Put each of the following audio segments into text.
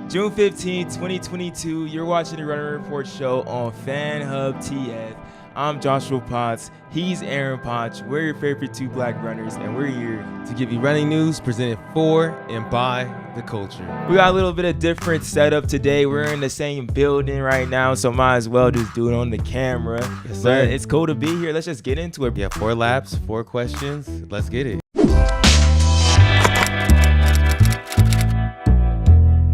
June 15, 2022, you're watching the Runner Report show on Fan Hub TF. I'm Joshua Potts. He's Aaron Potts. We're your favorite two black runners, and we're here to give you running news presented for and by the culture. We got a little bit of different setup today. We're in the same building right now, so might as well just do it on the camera. Yes, but sir. it's cool to be here. Let's just get into it. Yeah, 4 laps, 4 questions. Let's get it.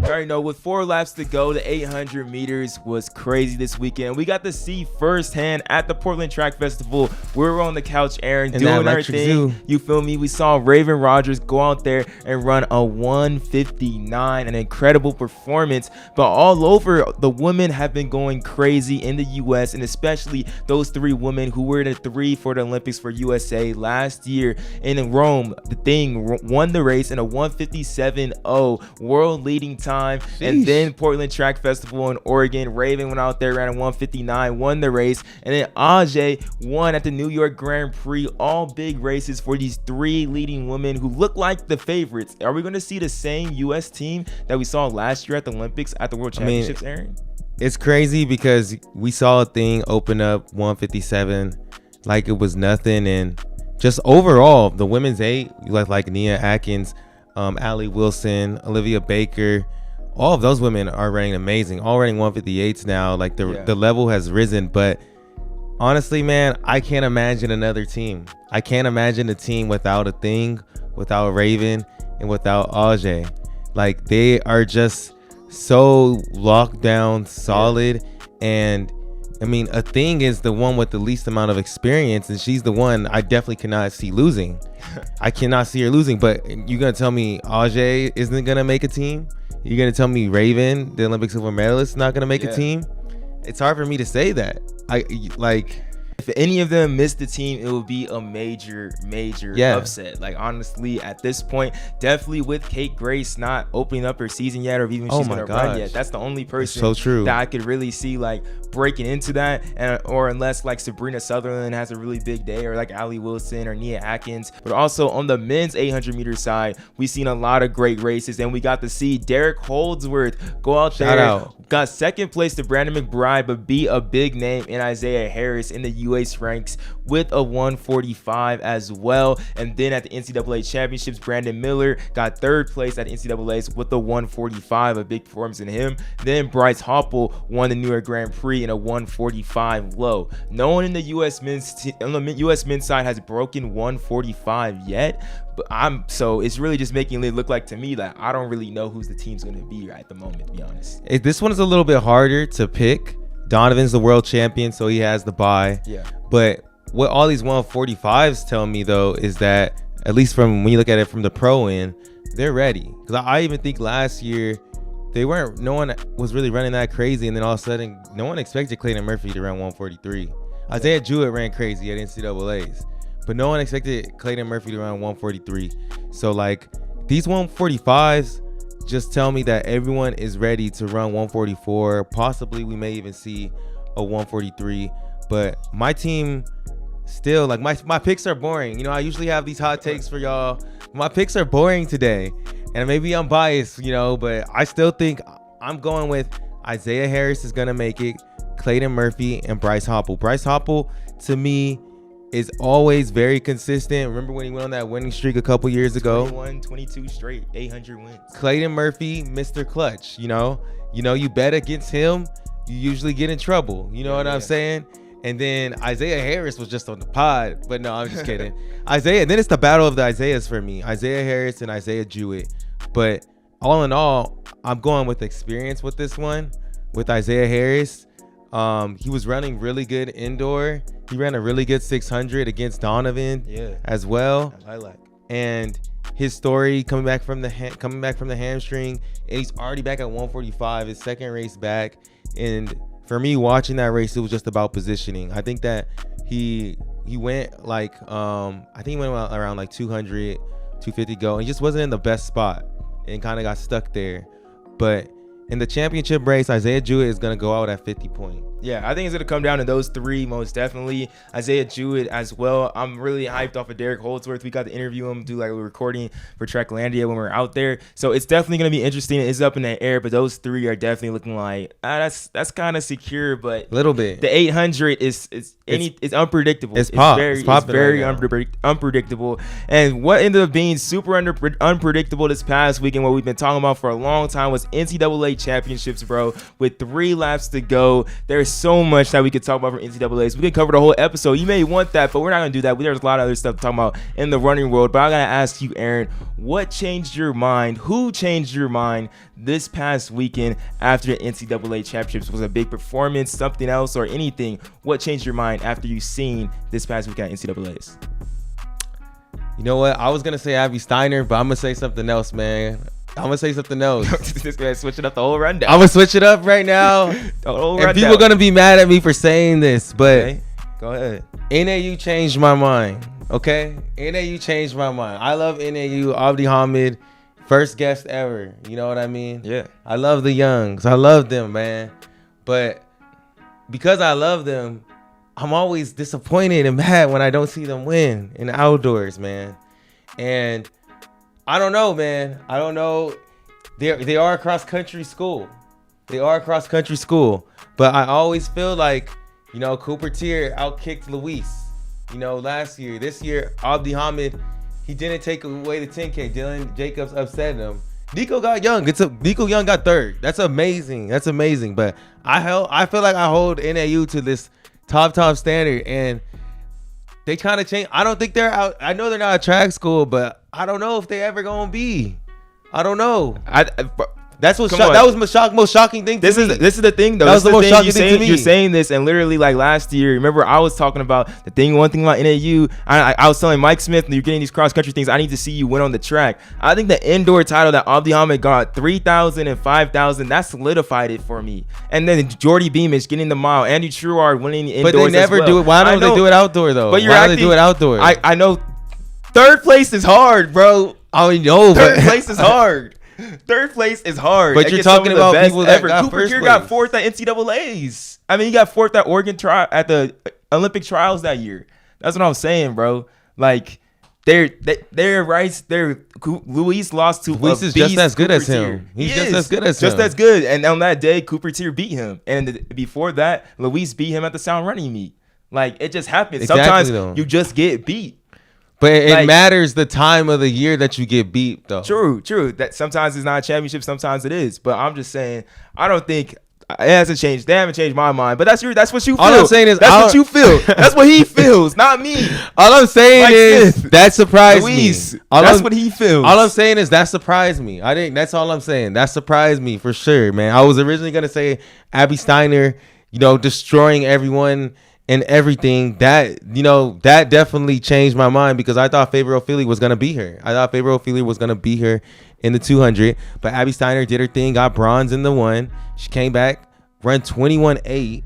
You already know, with 4 laps to go, the 800 meters was crazy this weekend. We got to see firsthand at the Portland Track Festival. We were on the couch, Aaron, doing our thing. Zoo. You feel me? We saw Raven Rogers go out there and run a 1:59, an incredible performance. But all over, the women have been going crazy in the U.S., and especially those 3 women who were the 3 for the Olympics for USA last year in Rome. The Thing won the race in a 1:57.0, world leading time. Sheesh. And then Portland Track Festival in Oregon, Raven went out there, ran a 1:59, won the race. And then Ajay won at the New York Grand Prix. All big races for these 3 leading women who look like the favorites. Are we going to see the same U.S. team that we saw last year at the Olympics, at the World Championships, Aaron? It's crazy because we saw a Thing open up 1:57 like it was nothing. And just overall, the women's 8, like Nia Atkins, Allie Wilson, Olivia Baker, all of those women are running amazing, all running 1:58s now. Like the level has risen. But honestly, man, I can't imagine another team. I can't imagine a team without a Thing, without Raven, and without Ajay. Like, they are just so locked down, solid. And I mean, a Thing is the one with the least amount of experience, and she's the one I definitely cannot see losing. I cannot see her losing. But you're gonna tell me Ajay isn't gonna make a team? You're gonna tell me Raven, the Olympic silver medalist, is not gonna make a team? It's hard for me to say that. If any of them missed the team, it would be a major upset. Like, honestly, at this point, definitely with Kate Grace not opening up her season yet, or even she's gonna run yet. That's the only person that I could really see like breaking into that, or unless like Sabrina Sutherland has a really big day, or like Allie Wilson or Nia Atkins. But also on the men's 800 meter side, we've seen a lot of great races, and we got to see Derek Holdsworth go out there, got second place to Brandon McBride, but beat a big name in Isaiah Harris in the US ranks with a 1:45 as well. And then at the NCAA championships, Brandon Miller got 3rd place at the NCAAs with a 1:45, a big performance in him. Then Bryce Hoppel won the New York Grand Prix in a 1:45 low. No one in the US men's side has broken 1:45 yet. But so it's really just making it look like, to me, that I don't really know who's the team's going to be at the moment, to be honest. This one is a little bit harder to pick. Donovan's the world champion, so he has the bye. Yeah. But what all these 1:45s tell me, though, is that, at least from when you look at it from the pro end, they're ready. Because I even think last year, no one was really running that crazy, and then all of a sudden, no one expected Clayton Murphy to run 1:43. Isaiah Jewett ran crazy at NCAAs, but no one expected Clayton Murphy to run 1:43. So, like, these 1:45s just tell me that everyone is ready to run 1:44. Possibly we may even see a 1:43. But my team still, like, my picks are boring. You know, I usually have these hot takes for y'all. My picks are boring today, and maybe I'm biased, you know, but I still think I'm going with Isaiah Harris is gonna make it, Clayton Murphy, and Bryce Hoppel. Bryce Hoppel, to me, is always very consistent. Remember when he went on that winning streak a couple years ago? 22 straight 800 wins. Clayton Murphy, Mr. Clutch. You know, you bet against him, you usually get in trouble. You know what I'm saying? And then Isaiah Harris was just on the pod, but no, I'm just kidding. Isaiah, then it's the battle of the Isaiahs for me. Isaiah Harris and Isaiah Jewett. But all in all, I'm going with experience with this one, with Isaiah Harris. He was running really good indoor. He ran a really good 600 against Donovan as well. I like. And his story coming back from the hamstring, and he's already back at 1:45, his second race back. And for me, watching that race, it was just about positioning. I think that he went like I think he went around like 200, 250 go, and he just wasn't in the best spot and kind of got stuck there. But in the championship race, Isaiah Jewett is going to go out at 50 point. Yeah, I think it's going to come down to those three, most definitely. Isaiah Jewett as well. I'm really hyped off of Derek Holdsworth. We got to interview him, do like a recording for Tracklandia when we were out there. So it's definitely going to be interesting. It's up in the air, but those three are definitely looking like, that's kind of secure, but a little bit. The 800 is unpredictable. It's very unpredictable. And what ended up being super unpredictable this past weekend, what we've been talking about for a long time, was NCAA championships, bro. With 3 laps to go, there's so much that we could talk about from NCAAs. We could cover the whole episode. You may want that, but we're not going to do that. There's a lot of other stuff to talk about in the running world. But I got to ask you, Aaron, what changed your mind? Who changed your mind this past weekend after the NCAA championships? Was it a big performance, something else, or anything? What changed your mind after you seen this past weekend at NCAAs? You know what? I was going to say Abby Steiner, but I'm going to say something else, man. I'm going to say something else. This guy's switching up the whole rundown. I'm going to switch it up right now. And people are going to be mad at me for saying this, but okay. Go ahead. NAU changed my mind, okay? NAU changed my mind. I love NAU. Abdi Hamid, first guest ever. You know what I mean? Yeah. I love the Youngs. I love them, man. But because I love them, I'm always disappointed and mad when I don't see them win in the outdoors, man. And I don't know, man. I don't know. They are a cross-country school. They are a cross-country school. But I always feel like, you know, Cooper Tier outkicked Luis, you know, last year. This year, Abdi Hamid, he didn't take away the 10K. Dylan Jacobs upset him. Nico got Young. Nico Young got third. That's amazing. That's amazing. But I feel like I hold NAU to this top standard, and they kind of change. I don't think they're out. I know they're not a track school, but I don't know if they ever gonna be. I don't know. That's what that was the most shocking thing to me. This is the thing, though. That was the most shocking thing to me. You're saying this, and literally, like last year, remember I was talking about one thing about NAU. I was telling Mike Smith, you're getting these cross country things. I need to see you win on the track. I think the indoor title that Abdi Hamid got, 3,000 and 5,000, that solidified it for me. And then Jordy Beamish getting the mile, Andy Truard winning the indoors. But they never do it. Why don't they do it outdoor though? But why do they do it outdoor? I know. Third place is hard, bro. I know. Third place is hard. Third place is hard. But you're talking about people that got Cooper Tier got fourth at NCAAs. I mean, he got fourth at Oregon at the Olympic trials that year. That's what I'm saying, bro. Like they're right. Luis lost to Luis is just as good as him. He's just as good as him. Just as good. And on that day, Cooper Tier beat him. And before that, Luis beat him at the Sound Running meet. Like it just happens. Exactly, sometimes you just get beat. But it matters the time of the year that you get beat, though. True. That sometimes it's not a championship, sometimes it is. But I'm just saying, I don't think it hasn't changed. They haven't changed my mind. But that's what you feel. All I'm saying is what you feel. That's what he feels, not me. All I'm saying is that surprised Luis, me. That's what he feels. All I'm saying is that surprised me. That's all I'm saying. That surprised me for sure, man. I was originally gonna say Abby Steiner, you know, destroying everyone and everything. That definitely changed my mind because I thought Faber O'Feely was gonna be here. I thought Faber O'Feely was gonna be here in the 200, but Abby Steiner did her thing, got bronze in the 1. She came back, run 21.8,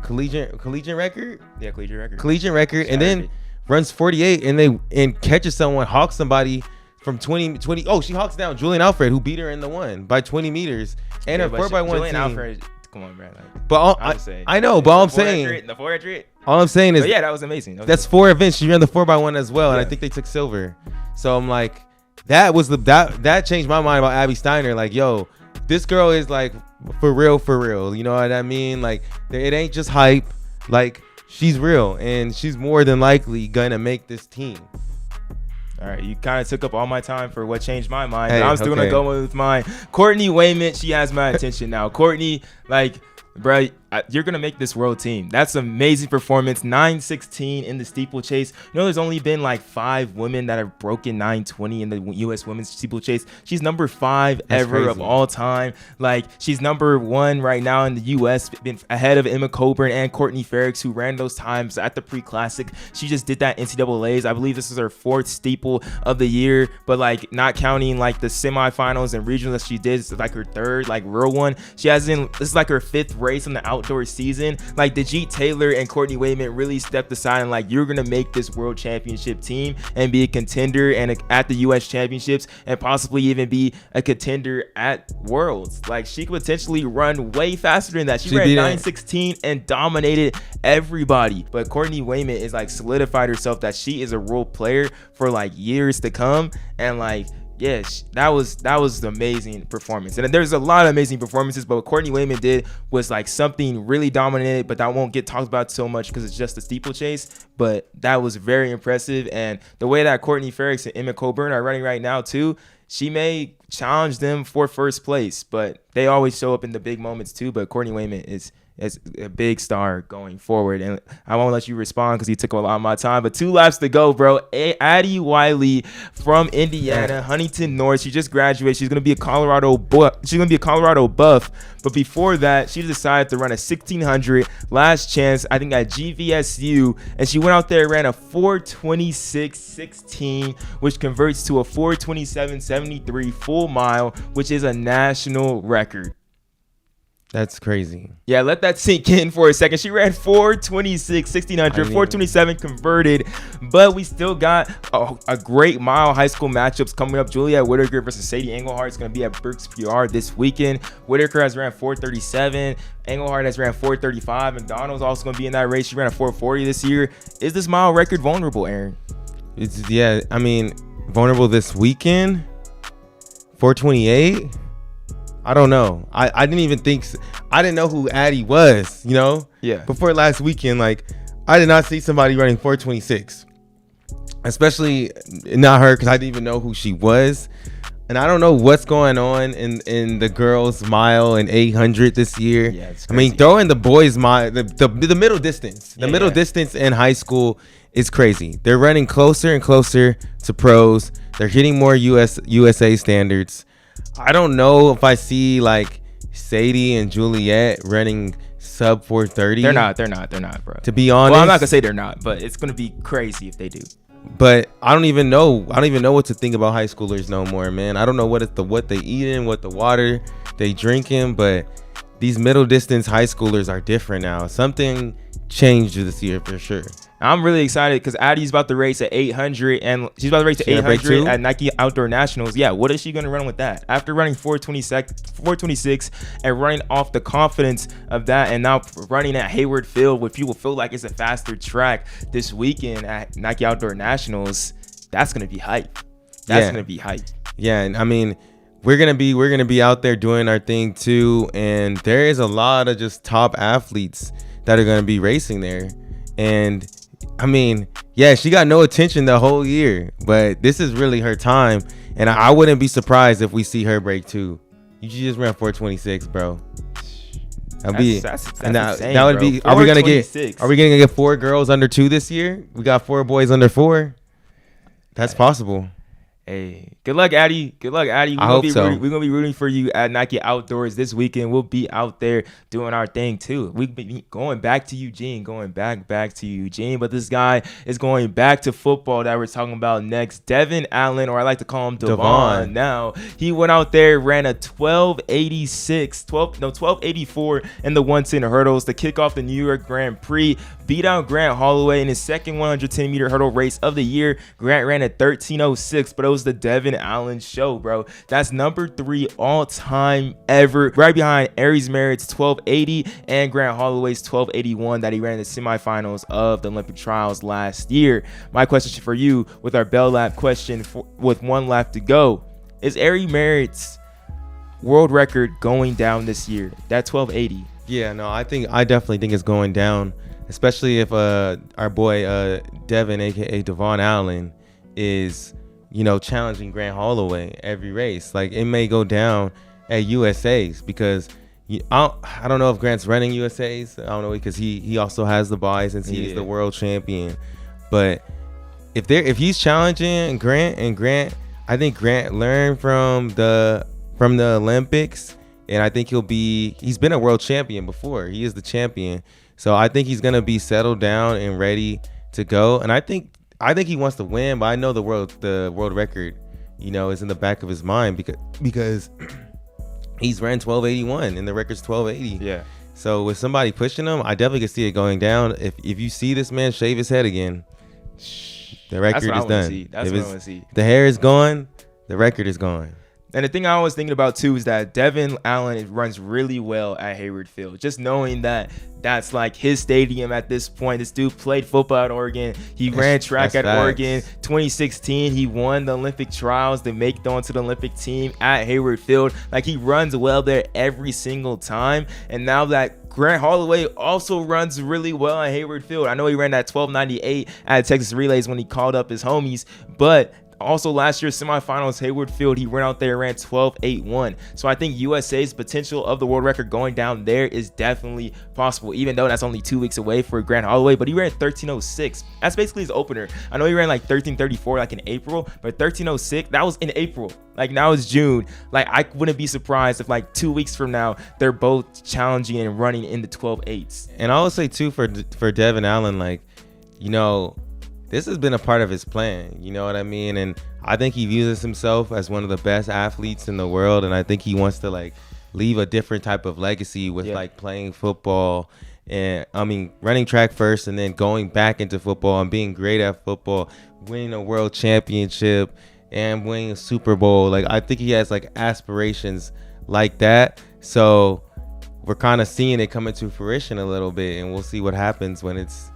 collegiate record. Yeah, collegiate record, and then runs 48, and catches someone, hawks somebody from 20. Oh, she hawks down Julian Alfred, who beat her in the 1 by 20 meters, and her 4x1 Julian team. Alfred, come on, bro. Like, but I know, but all I'm saying, the 400. All I'm saying is, yeah, that was amazing. That's 4 events. She ran the 4x1 as well, and I think they took silver. So I'm like, that changed my mind about Abby Steiner. Like, yo, this girl is like for real. You know what I mean? Like, it ain't just hype. Like, she's real, and she's more than likely gonna make this team. All right, you kind of took up all my time for what changed my mind. I'm still gonna go with mine. Courtney Wayment, she has my attention now. Courtney, like, bro, you're gonna make this world team. That's an amazing performance. 9:16 in the steeplechase. You know, there's only been like 5 women that have broken 9:20 in the U.S. women's steeplechase. She's number 5 ever of all time. Like, she's number 1 right now in the U.S. Been ahead of Emma Coburn and Courtney Ferricks, who ran those times at the pre-classic. She just did that NCAAs. I believe this is her 4th steeple of the year, but like not counting like the semifinals and regionals that she did. It's like her 3rd like real one. This is like her 5th race in the outdoor outdoor season, like Dejeet Taylor and Courtney Wayment really stepped aside and like, you're gonna make this world championship team and be a contender and at the U.S. championships and possibly even be a contender at Worlds. Like, she could potentially run way faster than that. She ran 9:16 and dominated everybody. But Courtney Wayment is like solidified herself that she is a role player for like years to come. And like, yeah, that was the amazing performance. And there's a lot of amazing performances, but what Courtney Wayment did was like something really dominated, but that won't get talked about so much because it's just a steeplechase. But that was very impressive. And the way that Courtney Ferricks and Emma Coburn are running right now too, she may challenge them for first place, but they always show up in the big moments too. But Courtney Wayment is a big star going forward. And I won't let you respond because you took a lot of my time, but 2 laps to go, bro. Addy Wiley from Indiana, Huntington North. She just graduated. She's gonna be a Colorado buff. But before that, she decided to run a 1600 last chance, I think at GVSU, and she went out there and ran a 4:26.16, which converts to a 4:27.73 full mile, which is a national record. That's crazy. Yeah, let that sink in for a second. She ran 4:26, 1600, 4:27 converted, but we still got a great mile high school matchups coming up. Juliette Whitaker versus Sadie Engelhardt is going to be at Brooks PR this weekend. Whitaker has ran 4:37. Engelhardt has ran 4:35. McDonald's also going to be in that race. She ran a 4:40 this year. Is this mile record vulnerable, Aaron? I mean, vulnerable this weekend? 4:28? I don't know. I didn't even think. I didn't know who Addy was, you know? Yeah. Before last weekend, like, I did not see somebody running 4:26. Especially not her, because I didn't even know who she was. And I don't know what's going on in the girls' mile and 800 this year. Yeah, it's I crazy. mean, throwing the boys' mile, the middle distance. The middle distance in high school is crazy. They're running closer and closer to pros. They're hitting more USA standards. I don't know if I see like Sadie and Juliette running sub 4:30. They're not, bro. To be honest, well, I'm not gonna say they're not, but it's gonna be crazy if they do. But I don't even know what to think about high schoolers no more, man. I don't know what they eating, what the water they drinking, but these middle distance high schoolers are different now. Something changed this year for sure. I'm really excited because Addy's about to race at 800, and she's about to race at 800 at Nike Outdoor Nationals. Yeah, what is she going to run with that? After running 4:26 and running off the confidence of that, and now running at Hayward Field, where people feel like it's a faster track this weekend at Nike Outdoor Nationals, that's going to be hype. That's going to be hype. Yeah, and I mean, we're gonna be out there doing our thing too, and there is a lot of just top athletes that are gonna be racing there, and I mean, yeah, she got no attention the whole year, but this is really her time, and I wouldn't be surprised if we see her break too. You just ran 4:26, bro. That's insane, that would be. Are we gonna get 4 girls under 2 this year? We got 4 boys under 4. That's possible. Hey, good luck, Addy. I hope so. We're gonna be rooting for you at Nike Outdoors this weekend. We'll be out there doing our thing too. We'll be going back to Eugene, back to Eugene. But this guy is going back to football that we're talking about next. Devon Allen, or I like to call him Devon. Now he went out there, ran a 1284 in the 110 hurdles to kick off the New York Grand Prix. Beat out Grant Holloway in his second 110 meter hurdle race of the year. Grant ran at 13:06, but it was the Devon Allen show, bro. That's number 3 all time ever, right behind Aries Merritt's 1280 and Grant Holloway's 1281 that he ran in the semifinals of the Olympic trials last year. My question for you, with our bell lap question with 1 lap to go, is Aries Merritt's world record going down this year? That 1280. Yeah, no, I definitely think it's going down, especially if our boy Devon, aka Devon Allen, is, you know, challenging Grant Holloway every race. Like, it may go down at USA's because I don't know if Grant's running USA's. I don't know, because he also has the bye since he's the world champion. But if he's challenging Grant, I think Grant learned from the Olympics, and I think he's been a world champion before. He is the champion. So I think he's gonna be settled down and ready to go. And I think he wants to win, but I know the world record, you know, is in the back of his mind because he's ran 1281 and the record's 1280. Yeah. So with somebody pushing him, I definitely can see it going down. If you see this man shave his head again, the record is done. That's what I want to see. The hair is gone. The record is gone. And the thing I was thinking about too is that Devon Allen runs really well at Hayward Field. Just knowing that that's like his stadium at this point. This dude played football at Oregon. He ran track at Oregon. 2016, he won the Olympic trials to make it onto the Olympic team at Hayward Field. Like, he runs well there every single time. And now that Grant Holloway also runs really well at Hayward Field. I know he ran that 12.98 at Texas Relays when he called up his homies, but also last year's semifinals, Hayward Field, he ran out there and ran 12.81. So I think USA's potential of the world record going down there is definitely possible, even though that's only 2 weeks away for Grant Holloway. But he ran 13.06. That's basically his opener. I know he ran like 13.34 like in April, but 13.06, that was in April. Like, now it's June. Like, I wouldn't be surprised if like 2 weeks from now they're both challenging and running in the 12.8s. And I would say too, for Devon Allen, like, you know, this has been a part of his plan, you know what I mean? And I think he views himself as one of the best athletes in the world. And I think he wants to like leave a different type of legacy with like playing football and running track first and then going back into football and being great at football, winning a world championship and winning a Super Bowl. Like, I think he has like aspirations like that. So we're kind of seeing it come into fruition a little bit, and we'll see what happens when it's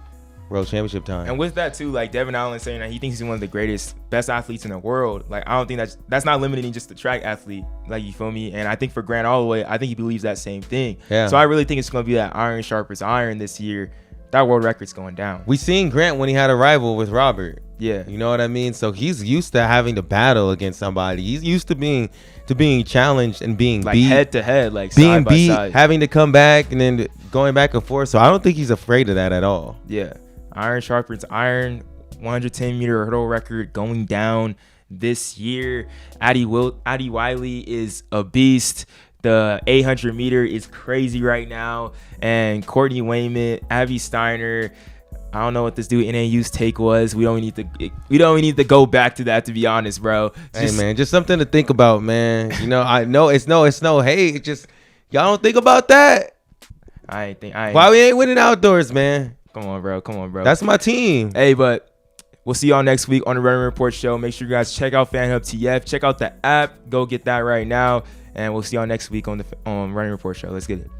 World Championship time. And with that too, like Devon Allen saying that he thinks he's one of the greatest, best athletes in the world. Like, I don't think that's not limiting just the track athlete. Like, you feel me? And I think for Grant Holloway, I think he believes that same thing. Yeah. So I really think it's going to be that iron sharpens iron this year. That world record's going down. We seen Grant when he had a rival with Robert. Yeah. You know what I mean? So he's used to having to battle against somebody. He's used to being challenged and being like beat, head to head, like being side by beat, side. having to come back and then going back and forth. So I don't think he's afraid of that at all. Yeah. Iron sharpens iron. 110-meter hurdle record going down this year. Addy Wiley is a beast. The 800-meter is crazy right now. And Courtney Wayment, Abby Steiner. I don't know what this dude NAU's take was. We don't need to go back to that, to be honest, bro. Hey man, just something to think about, man. You know, I know it's no hate. Just y'all don't think about that. Why we ain't winning outdoors, man? Come on, bro. That's my team. Hey, but we'll see y'all next week on the Running Report Show. Make sure you guys check out FanHub TF. Check out the app. Go get that right now. And we'll see y'all next week on the Running Report Show. Let's get it.